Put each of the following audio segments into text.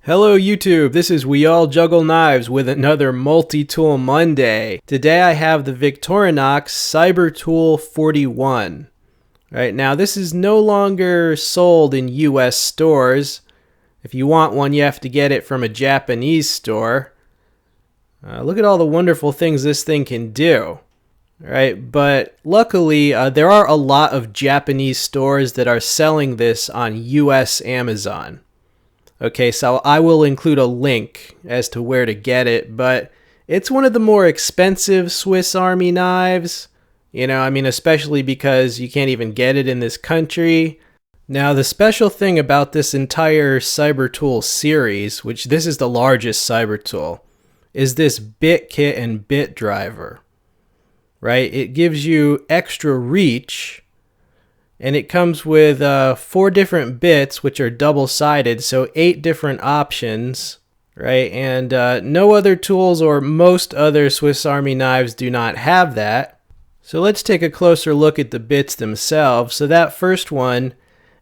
Hello YouTube, this is We All Juggle Knives with another Multi-Tool Monday. Today I have the Victorinox Cybertool 41. Right now this is no longer sold in US stores. If you want one you have to get it from a Japanese store. Look at all the wonderful things this thing can do. Right, but luckily there are a lot of Japanese stores that are selling this on US Amazon. Okay, so I will include a link as to where to get it, but it's one of the more expensive Swiss Army knives. Especially because you can't even get it in this country. Now, the special thing about this entire Cybertool series, which this is the largest Cybertool, is this bit kit and bit driver. Right? It gives you extra reach. And it comes with 4 different bits, which are double-sided, so 8 different options, right? And no other tools or most other Swiss Army knives do not have that. So let's take a closer look at the bits themselves. So that first one,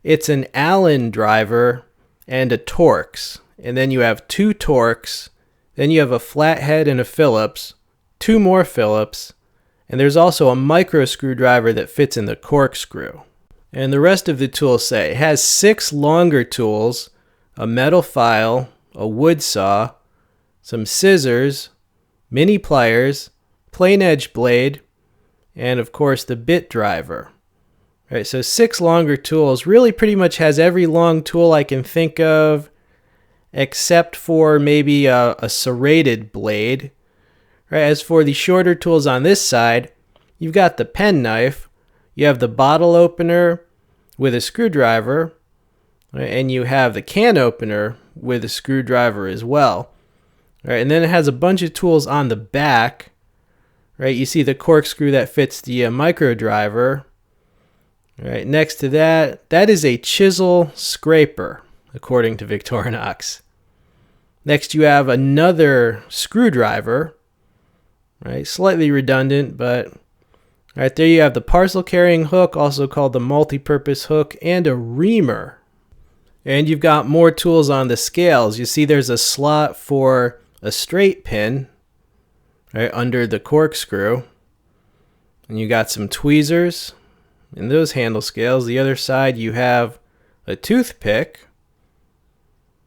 it's an Allen driver and a Torx. And then you have 2 Torx. Then you have a flathead and a Phillips, 2 more Phillips, and there's also a micro screwdriver that fits in the corkscrew. And the rest of the tools say it has 6 longer tools, a metal file, a wood saw, some scissors, mini pliers, plain edge blade, and of course the bit driver. Right, so 6 longer tools, really pretty much has every long tool I can think of, except for maybe a serrated blade. Right, as for the shorter tools on this side, you've got the penknife, you have the bottle opener with a screwdriver, and you have the can opener with a screwdriver as well. Right, and then it has a bunch of tools on the back. Right, you see the corkscrew that fits the micro driver. Right, next to that, that is a chisel scraper, according to Victorinox. Next you have another screwdriver. Right, slightly redundant, but right there you have the parcel carrying hook, also called the multi-purpose hook, and a reamer. And you've got more tools on the scales. You see there's a slot for a straight pin right under the corkscrew. And you got some tweezers in those handle scales. The other side you have a toothpick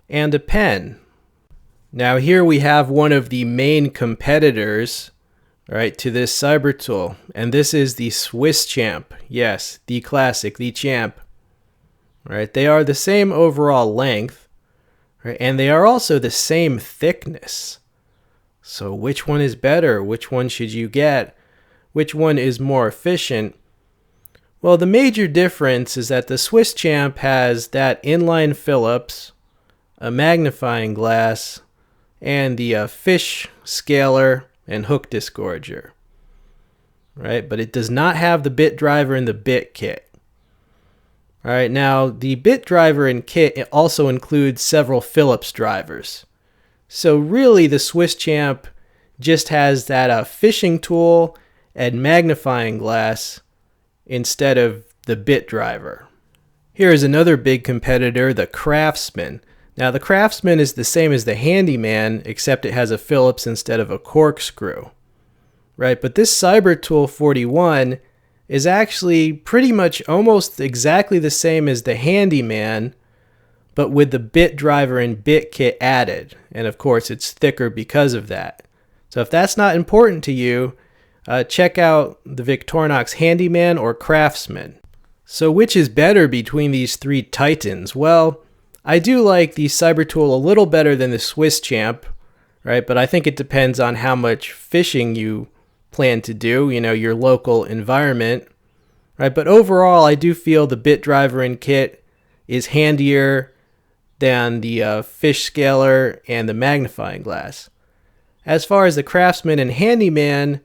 and a pen. Now here we have one of the main competitors, right, to this Cybertool, and this is the Swiss Champ. Yes, the classic, the champ. Right, they are the same overall length, right, and they are also the same thickness. So which one is better? Which one should you get? Which one is more efficient? Well, the major difference is that the Swiss Champ has that inline Phillips, a magnifying glass, and the fish scaler and hook disgorger, right? But it does not have the bit driver and the bit kit. All right, now the bit driver and kit also includes several Phillips drivers. So really the Swiss Champ just has that fishing tool and magnifying glass instead of the bit driver. Here is another big competitor, the Craftsman. Now the Craftsman is the same as the Handyman, except it has a Phillips instead of a corkscrew. Right, but this Cybertool 41 is actually pretty much almost exactly the same as the Handyman, but with the bit driver and bit kit added. And of course it's thicker because of that. So if that's not important to you, check out the Victorinox Handyman or Craftsman. So which is better between these 3 titans? Well, I do like the Cybertool a little better than the Swiss Champ, right? But I think it depends on how much fishing you plan to do, your local environment, right? But overall, I do feel the bit driver and kit is handier than the fish scaler and the magnifying glass. As far as the Craftsman and Handyman,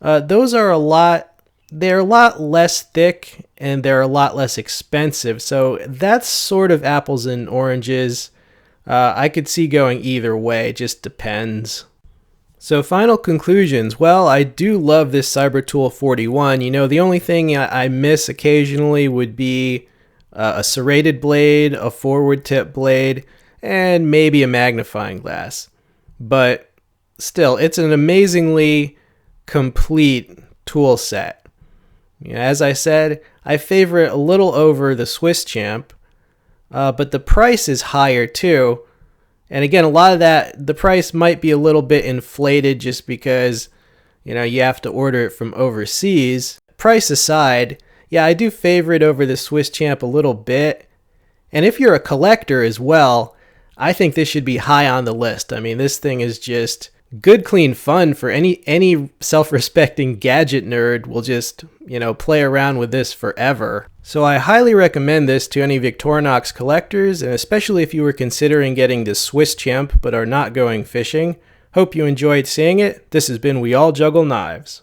those are they're a lot less thick and they're a lot less expensive. So that's sort of apples and oranges. I could see going either way, it just depends. So final conclusions. Well, I do love this Cybertool 41. The only thing I miss occasionally would be a serrated blade, a forward tip blade, and maybe a magnifying glass. But still, it's an amazingly complete tool set. As I said, I favor it a little over the Swiss Champ, but the price is higher too. And again, a lot of that, the price might be a little bit inflated just because, you have to order it from overseas. Price aside, yeah, I do favor it over the Swiss Champ a little bit. And if you're a collector as well, I think this should be high on the list. I mean, this thing is just good, clean fun for any self-respecting gadget nerd will just, play around with this forever. So I highly recommend this to any Victorinox collectors, and especially if you were considering getting the Swiss Champ but are not going fishing. Hope you enjoyed seeing it. This has been We All Juggle Knives.